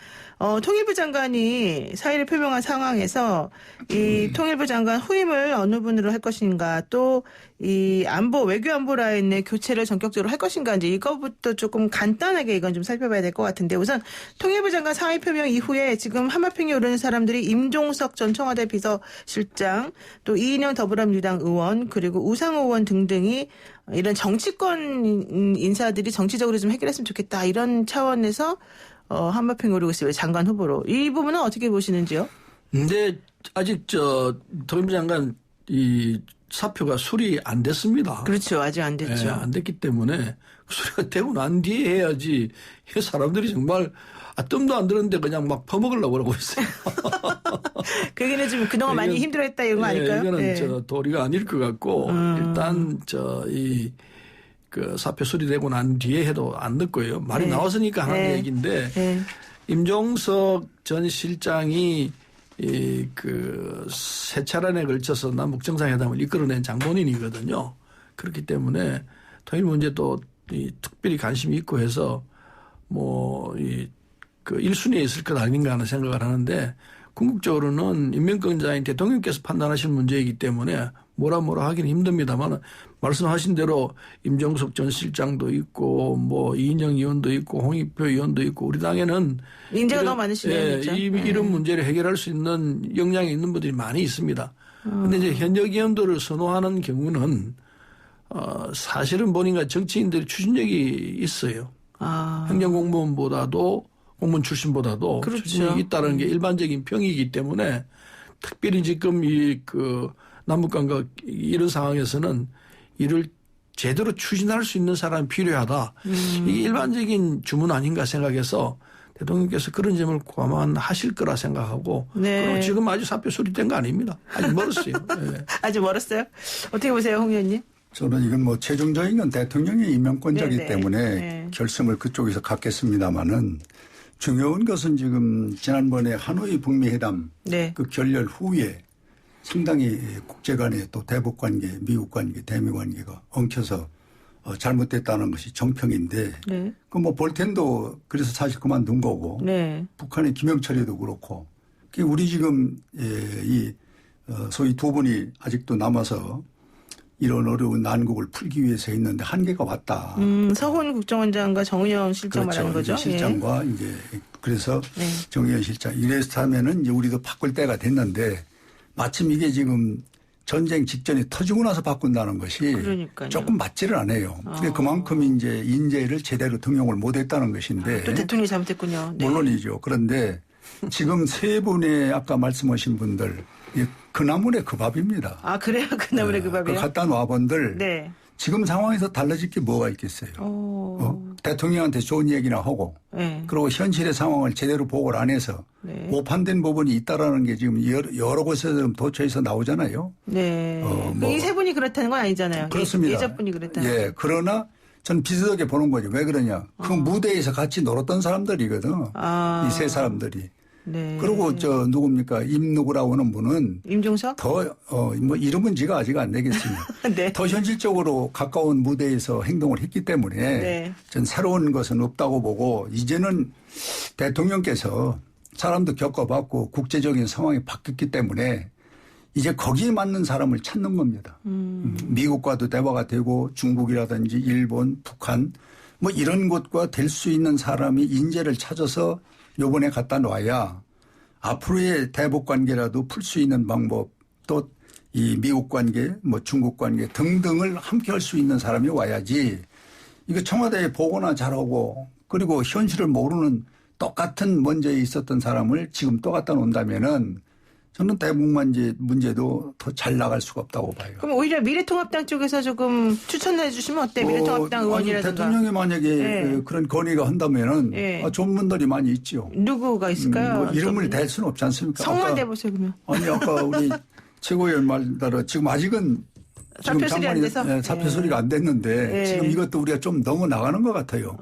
통일부 장관이 사의를 표명한 상황에서 이 통일부 장관 후임을 어느 분으로 할 것인가 또 이 안보, 외교 안보 라인의 교체를 전격적으로 할 것인가 이제 이거부터 조금 간단하게 이건 좀 살펴봐야 될 것 같은데 우선 통일부 장관 사의 표명 이후에 지금 한마평에 오르는 사람들이 임종석 전 청와대 비서실장 또 이인영 더불어민주당 의원 그리고 우상호 의원 등등이 이런 정치권 인사들이 정치적으로 좀 해결했으면 좋겠다 이런 차원에서 한마평에 오르고 있어요. 장관 후보로. 이 부분은 어떻게 보시는지요? 근데 아직 통일부 장관 이 사표가 수리 안 됐습니다. 그렇죠. 아직 안 됐죠. 안 됐기 때문에 수리가 되고 난 뒤에 해야지 사람들이 정말 뜸도 안 들었는데 그냥 막 퍼먹으려고 그러고 있어요. 그게는 좀 그동안 많이 힘들어했다 이런 거 아닐까요? 이거는 도리가 아닐 것 같고 일단 그 사표 수리되고 난 뒤에 해도 안 늦고요. 말이 나왔으니까 하는 얘기인데 임종석 전 실장이 세 차례에 걸쳐서 남북 정상회담을 이끌어낸 장본인이거든요. 그렇기 때문에 통일 문제도 특별히 관심이 있고 해서 그 1순위에 있을 것 아닌가 하는 생각을 하는데 궁극적으로는 인명권자인 대통령께서 판단하실 문제이기 때문에 뭐라 하기는 힘듭니다만 말씀하신 대로 임종석 전 실장도 있고 이인영 의원도 있고 홍익표 의원도 있고 우리 당에는 인재가 너무 많으시네요. 이런 문제를 해결할 수 있는 역량이 있는 분들이 많이 있습니다. 그런데 이제 현역 의원들을 선호하는 경우는 사실은 보니까 정치인들이 추진력이 있어요. 행정공무원보다도 공무원 출신보다도 그렇죠. 추진력이 있다는 게 일반적인 평이기 때문에 특별히 지금 남북 관계 이런 상황에서는 이를 제대로 추진할 수 있는 사람이 필요하다. 이게 일반적인 주문 아닌가 생각해서 대통령께서 그런 점을 감안하실 거라 생각하고 그리고 지금 아주 사표 수리된 거 아닙니다. 아직 멀었어요. 네. 아주 멀었어요. 어떻게 보세요, 홍 의원님? 저는 이건 최종적인 건 대통령의 임명권자이기 때문에 결심을 그쪽에서 갖겠습니다마는 중요한 것은 지금 지난번에 하노이 북미 회담 그 결렬 후에 상당히 국제 간에 또 대북 관계, 미국 관계, 대미 관계가 엉켜서 잘못됐다는 것이 정평인데 그 볼텐도 그래서 사실 그만둔 거고 북한의 김영철이도 그렇고 우리 지금 소위 두 분이 아직도 남아서 이런 어려운 난국을 풀기 위해서 했는데 한계가 왔다. 서훈 국정원장과 정의연 실장 말하는 거죠. 실장과 이제 그래서 정의연 실장 이랬다면은 이제 우리도 바꿀 때가 됐는데 마침 이게 지금 전쟁 직전에 터지고 나서 바꾼다는 것이 조금 맞지를 않아요. 근데 그만큼 이제 인재를 제대로 등용을 못했다는 것인데 또 대통령이 잘못했군요. 물론이죠. 그런데 지금 세 분의 아까 말씀하신 분들 그 나물의 그 밥입니다. 그래요? 그 나물의 그 밥이요? 그 갖다 놓아본들 지금 상황에서 달라질 게 뭐가 있겠어요. 대통령한테 좋은 얘기나 하고 그리고 현실의 상황을 제대로 보고를 안 해서 오판된 부분이 있다라는 게 지금 여러 곳에서 도처에서 나오잖아요. 이 세 분이 그렇다는 건 아니잖아요. 그렇습니다. 예자분이 그렇다는. 그러나 전 비슷하게 보는 거죠. 왜 그러냐. 그 무대에서 같이 놀았던 사람들이거든. 이 세 사람들이. 그리고 누굽니까? 임누구라고 하는 분은 임종석? 이름은 지가 아직 안 내겠습니다. 더 현실적으로 가까운 무대에서 행동을 했기 때문에 전 새로운 것은 없다고 보고 이제는 대통령께서 사람도 겪어봤고 국제적인 상황이 바뀌었기 때문에 이제 거기에 맞는 사람을 찾는 겁니다. 미국과도 대화가 되고 중국이라든지 일본, 북한 이런 곳과 될 수 있는 사람이 인재를 찾아서 요번에 갖다 놔야 앞으로의 대북 관계라도 풀 수 있는 방법 또 이 미국 관계 중국 관계 등등을 함께 할 수 있는 사람이 와야지 이거 청와대에 보고나 잘하고 그리고 현실을 모르는 똑같은 먼저에 있었던 사람을 지금 또 갖다 놓는다면은 저는 대북 문제도 더 잘 나갈 수가 없다고 봐요. 그럼 오히려 미래통합당 쪽에서 조금 추천해 주시면 어때? 미래통합당 의원이라든가. 대통령이 만약에 그런 건의가 한다면은 좋은 분들이 많이 있죠. 누구가 있을까요? 이름을 댈 수는 없지 않습니까? 성만 대보세요 그러면. 아까 우리 최고위원 말대로 지금 아직은 사표 수리 안 돼서? 사표 수리가 안 됐는데 지금 이것도 우리가 좀 넘어 나가는 것 같아요.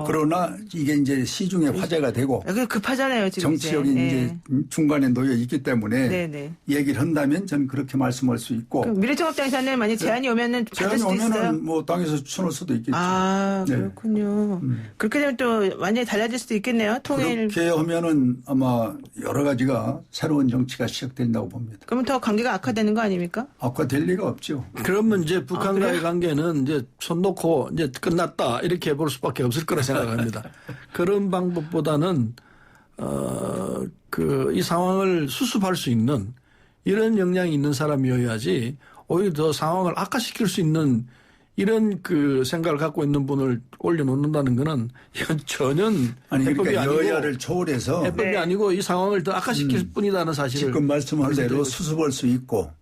그러나 이게 이제 시중에 화제가 되고 급하잖아요 지금. 정치적인 이제 중간에 놓여 있기 때문에 얘기를 한다면 저는 그렇게 말씀할 수 있고. 그럼 미래통합당에서는 만약 제안이 오면은 받을 수도 있어요? 제안이 오면은 당에서 추천할 수도 있겠죠. 그렇군요. 그렇게 되면 또 완전히 달라질 수도 있겠네요. 통일. 그렇게 하면은 아마 여러 가지가 새로운 정치가 시작된다고 봅니다. 그러면 더 관계가 악화되는 거 아닙니까? 악화될 리가 없죠. 그러면 이제 북한과의 관계는 이제 손 놓고 이제 끝났다 이렇게 볼 수밖에 없을 거라 생각합니다. 그런 방법보다는 이 상황을 수습할 수 있는 이런 역량이 있는 사람이어야지 오히려 더 상황을 악화시킬 수 있는 이런 그 생각을 갖고 있는 분을 올려놓는다는 거는 이건 전혀 아니 해법이 그러니까 아니고 여야를 초월해서 해법이 네. 아니고 이 상황을 더 악화시킬 뿐이라는 사실을 지금 말씀한 대로 수습할 수 있고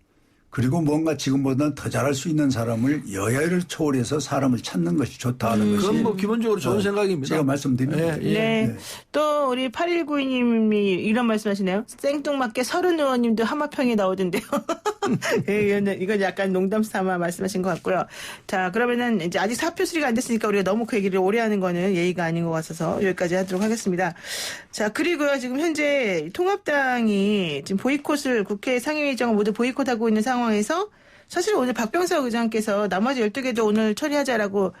그리고 뭔가 지금보다는 더 잘할 수 있는 사람을 여야를 초월해서 사람을 찾는 것이 좋다는 것이 그건 뭐 기본적으로 좋은 생각입니다. 제가 말씀드립니다. 예, 예. 네. 또 우리 8192님이 이런 말씀하시네요. 생뚱맞게 서른 의원님도 하마평에 나오던데요. 예, 이건 약간 농담 삼아 말씀하신 것 같고요. 자, 그러면은 이제 아직 사표 수리가 안 됐으니까 우리가 너무 그 얘기를 오래 하는 거는 예의가 아닌 것 같아서 여기까지 하도록 하겠습니다. 자, 그리고요. 지금 현재 통합당이 지금 보이콧을 국회 상임위의장을 모두 보이콧하고 있는 상황에서 사실 오늘 박병석 의장께서 나머지 12개도 오늘 처리하자라고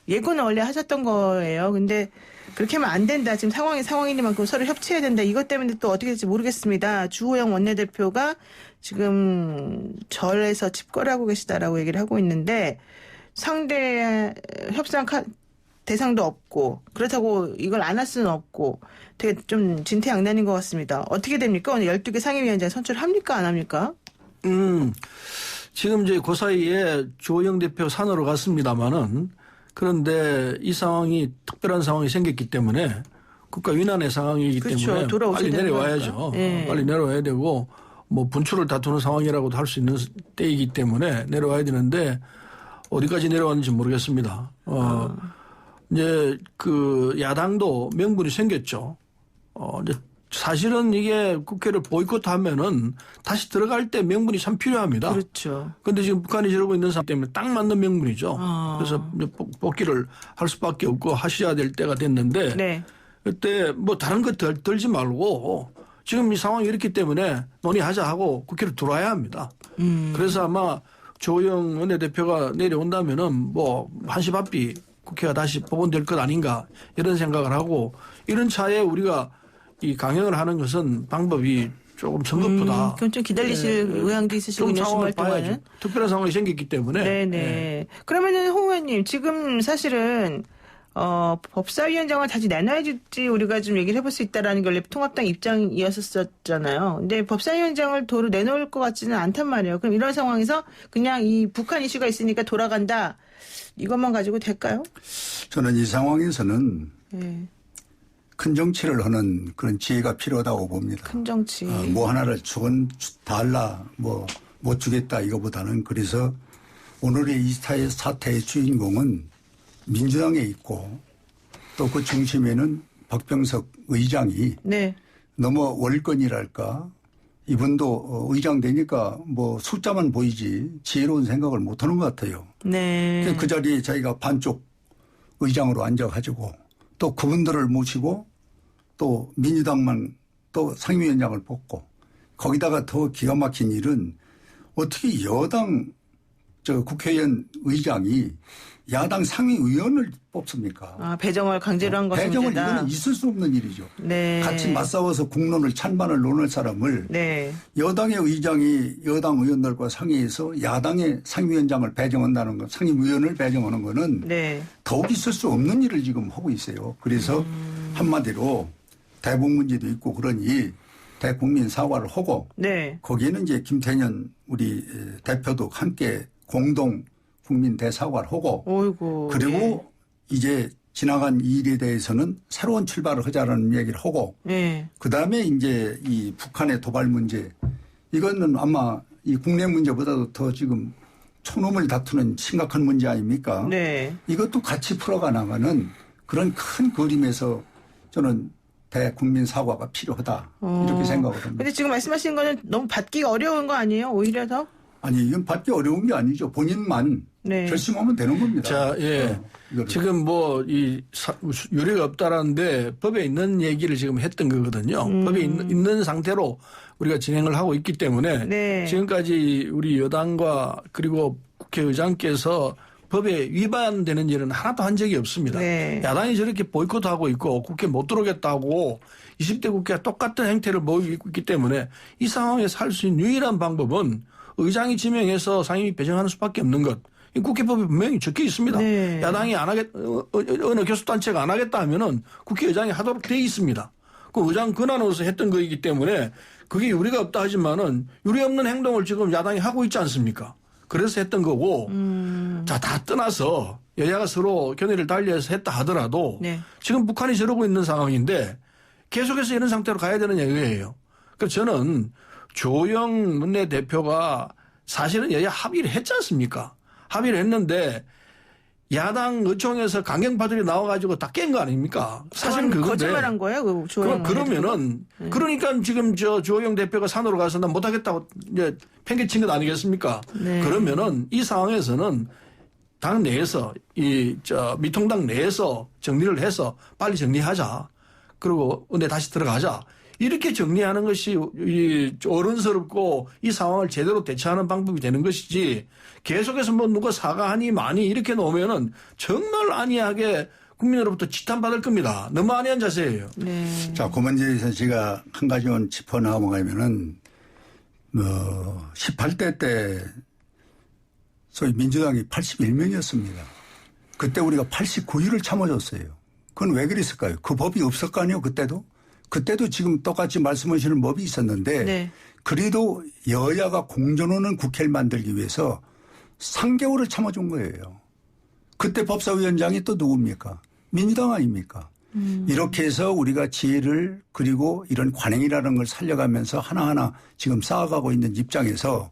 예고는 원래 하셨던 거예요. 근데 그렇게 하면 안 된다. 지금 상황이니만큼 서로 협치해야 된다. 이것 때문에 또 어떻게 될지 모르겠습니다. 주호영 원내대표가 지금 절에서 집거하고 계시다라고 얘기를 하고 있는데 상대 협상 대상도 없고 그렇다고 이걸 안 할 수는 없고 되게 좀 진퇴양난인 것 같습니다. 어떻게 됩니까? 오늘 12개 상임위원장 선출합니까? 안 합니까? 지금 이제 그 사이에 주호영 대표 산으로 갔습니다마는 그런데 이 상황이 특별한 상황이 생겼기 때문에 국가 위난의 상황이기 그렇죠. 때문에 돌아오셔야 빨리 되는 내려와야죠. 네. 빨리 내려와야 되고 뭐 분출을 다투는 상황이라고도 할 수 있는 때이기 때문에 내려와야 되는데 어디까지 내려왔는지 모르겠습니다. 이제 그 야당도 명분이 생겼죠. 이제 사실은 이게 국회를 보이콧하면은 다시 들어갈 때 명분이 참 필요합니다. 그렇죠. 그런데 지금 북한이 저러고 있는 상황 때문에 딱 맞는 명분이죠. 그래서 이제 복귀를 할 수밖에 없고 하셔야 될 때가 됐는데 네. 그때 뭐 다른 것 들지 말고 지금 이 상황이 이렇기 때문에 논의하자 하고 국회를 들어와야 합니다. 그래서 아마 조영 원내대표가 내려온다면은 뭐 한시 바삐 국회가 다시 복원될 것 아닌가 이런 생각을 하고 이런 차에 우리가 이 강행을 하는 것은 방법이 조금 성급하다. 그럼 좀 기다리실 의향도 있으시군요. 좀 상황을 주말 동안은. 봐야죠. 특별한 상황이 생겼기 때문에. 네네. 그러면은 홍 의원님 지금 사실은 법사위원장을 다시 내놔야 될지 우리가 좀 얘기를 해볼 수 있다라는 게 원래 통합당 입장이었었잖아요. 근데 법사위원장을 도로 내놓을 것 같지는 않단 말이에요. 그럼 이런 상황에서 그냥 이 북한 이슈가 있으니까 돌아간다. 이것만 가지고 될까요? 저는 이 상황에서는 네. 큰 정치를 하는 그런 지혜가 필요하다고 봅니다. 큰 정치. 뭐 하나를 주건 달라 뭐 못 주겠다 이거보다는 그래서 오늘의 이 사태의 주인공은 민주당에 있고 또 그 중심에는 박병석 의장이 네. 너무 월권이랄까 이분도 의장 되니까 뭐 숫자만 보이지 지혜로운 생각을 못하는 것 같아요. 네. 그 자리에 자기가 반쪽 의장으로 앉아가지고 또 그분들을 모시고 또 민주당만 또 상임위원장을 뽑고 거기다가 더 기가 막힌 일은 어떻게 여당 국회의원 의장이 야당 상임위원을 뽑습니까? 배정을 강제로 한 것은 배정을 문제다. 이거는 있을 수 없는 일이죠. 네. 같이 맞싸워서 국론을 찬반을 논할 사람을 네. 여당의 의장이 여당 의원들과 상의해서 야당의 상임위원장을 배정한다는 것, 상임위원을 배정하는 거는 네. 더욱 있을 수 없는 일을 지금 하고 있어요. 그래서 한마디로 대북 문제도 있고 그러니 대국민 사과를 하고 네. 거기에는 이제 김태년 우리 대표도 함께 공동 국민 대사과를 하고 어이구. 그리고 이제 지나간 이 일에 대해서는 새로운 출발을 하자라는 얘기를 하고 네. 그다음에 이제 이 북한의 도발 문제 이거는 아마 이 국내 문제보다도 더 지금 촌놈을 다투는 심각한 문제 아닙니까? 네. 이것도 같이 풀어가 나가는 그런 큰 그림에서 저는 대국민 사과가 필요하다 이렇게 생각을 합니다. 근데 지금 말씀하신 거는 너무 받기가 어려운 거 아니에요? 오히려 더? 아니 이건 받기 어려운 게 아니죠. 본인만 네. 결심하면 되는 겁니다. 자, 예. 지금 뭐 이 유례가 없다라는데 법에 있는 얘기를 지금 했던 거거든요. 법에 있는 상태로 우리가 진행을 하고 있기 때문에 네. 지금까지 우리 여당과 그리고 국회의장께서 법에 위반되는 일은 하나도 한 적이 없습니다. 네. 야당이 저렇게 보이콧하고 있고 국회 못 들어오겠다고 20대 국회가 똑같은 행태를 보이고 있기 때문에 이 상황에서 할 수 있는 유일한 방법은 의장이 지명해서 상임위 배정하는 수밖에 없는 것. 이 국회법에 분명히 적혀 있습니다. 네. 야당이 안 하겠, 어느 교섭단체가 안 하겠다 하면은 국회의장이 하도록 돼 있습니다. 그 의장 권한으로서 했던 거이기 때문에 그게 유리가 없다 하지만은 유리 없는 행동을 지금 야당이 하고 있지 않습니까? 그래서 했던 거고, 자, 다 떠나서 여야가 서로 견해를 달리해서 했다 하더라도 네. 지금 북한이 저러고 있는 상황인데 계속해서 이런 상태로 가야 되는 얘기예요. 그래서 저는 조영 원내대표가 사실은 여야 합의를 했지 않습니까? 합의를 했는데 야당 의총에서 강경파들이 나와가지고 다 깬 거 아닙니까? 사실은 그건데. 거짓말한 거예요, 그 조영. 그러면은 그러니까 지금 저 조영 대표가 산으로 가서 난 못하겠다고 이제 팽개친 것 아니겠습니까? 네. 그러면은 이 상황에서는 당 내에서 미통당 내에서 정리를 해서 빨리 정리하자. 그리고 은혜 다시 들어가자. 이렇게 정리하는 것이 어른스럽고 이 상황을 제대로 대처하는 방법이 되는 것이지 계속해서 뭐 누가 사과하니 많이 이렇게 놓으면은 정말 안이하게 국민으로부터 지탄받을 겁니다. 너무 안이한 자세예요. 네. 자, 그 문제에서 제가 한 가지만 짚어 나가면은 18대 때 소위 민주당이 81명이었습니다. 그때 우리가 89위를 참아줬어요. 그건 왜 그랬을까요? 그 법이 없을 거 아니에요, 그때도? 그때도 지금 똑같이 말씀하시는 법이 있었는데 네. 그래도 여야가 공존하는 국회를 만들기 위해서 3개월을 참아준 거예요. 그때 법사위원장이 또 누굽니까? 민주당 아닙니까? 이렇게 해서 우리가 지혜를 그리고 이런 관행이라는 걸 살려가면서 하나하나 지금 쌓아가고 있는 입장에서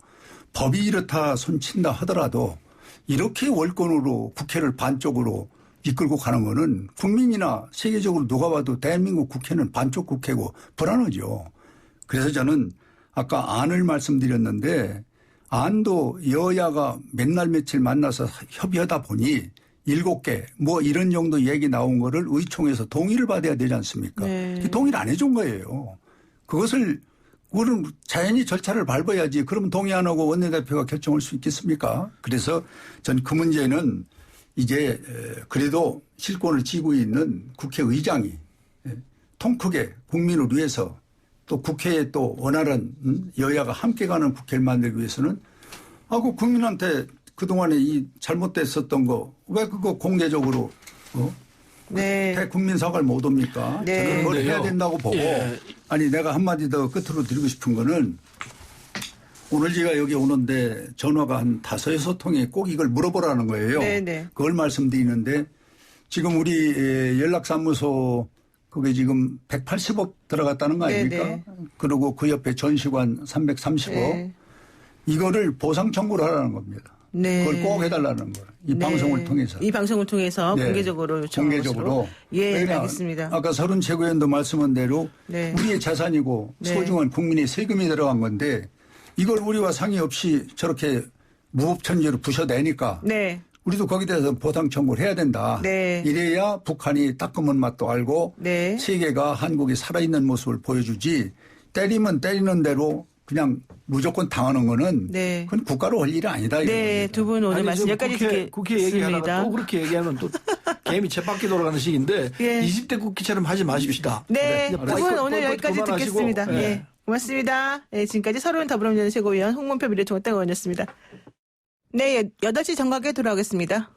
법이 이렇다 손친다 하더라도 이렇게 월권으로 국회를 반쪽으로 이끌고 가는 거는 국민이나 세계적으로 누가 봐도 대한민국 국회는 반쪽 국회고 불안하죠. 그래서 저는 아까 안을 말씀드렸는데 안도 여야가 맨날 며칠 만나서 협의하다 보니 7개 뭐 이런 정도 얘기 나온 거를 의총에서 동의를 받아야 되지 않습니까? 네. 동의를 안 해준 거예요. 그거는 자연히 절차를 밟아야지. 그러면 동의 안 하고 원내대표가 결정할 수 있겠습니까? 그래서 전 그 문제는 이제 그래도 실권을 쥐고 있는 국회의장이 통 크게 국민을 위해서 또 국회에 또 원활한 여야가 함께 가는 국회를 만들기 위해서는 하고 국민한테 그동안에 이 잘못됐었던 거 왜 그거 공개적으로 네. 대국민 사과를 못 옵니까? 네. 저는 그걸 해야 된다고 보고 아니 내가 한마디 더 끝으로 드리고 싶은 거는 오늘 제가 여기 오는데 전화가 한 5-6통에 꼭 이걸 물어보라는 거예요. 네네. 그걸 말씀드리는데 지금 우리 연락사무소 그게 지금 180억 들어갔다는 거 아닙니까? 네네. 그리고 그 옆에 전시관 330억. 네. 이거를 보상 청구를 하라는 겁니다. 네. 그걸 꼭 해달라는 거예요. 이 네. 방송을 통해서. 이 방송을 통해서 네. 공개적으로 요청한 공개적으로. 것으로. 예, 그러니까 알겠습니다. 아까 서른 최고위원도 말씀한 대로 네. 우리의 자산이고 네. 소중한 국민의 세금이 들어간 건데 이걸 우리와 상의 없이 저렇게 무법천지로 부셔대니까 네. 우리도 거기에 대해서 보상 청구를 해야 된다. 네. 이래야 북한이 따끔한 맛도 알고 네. 세계가 한국이 살아있는 모습을 보여주지 때리면 때리는 대로 그냥 무조건 당하는 거는 네. 그건 국가로 할 일이 아니다. 네, 두 분 오늘 말씀 여기까지 국회 얘기하다가 듣겠습니다. 또 그렇게 얘기하면 또 개미 쳇바퀴 돌아가는 식인데 예. 20대 국회처럼 하지 마십시다. 네, 그래. 두 분 오늘 여기까지 그만하시고, 듣겠습니다. 예. 예. 고맙습니다. 예, 지금까지 서른 더불어민주당 최고위원 홍문표 미래통합당 의원이었습니다. 네, 8시 정각에 돌아오겠습니다.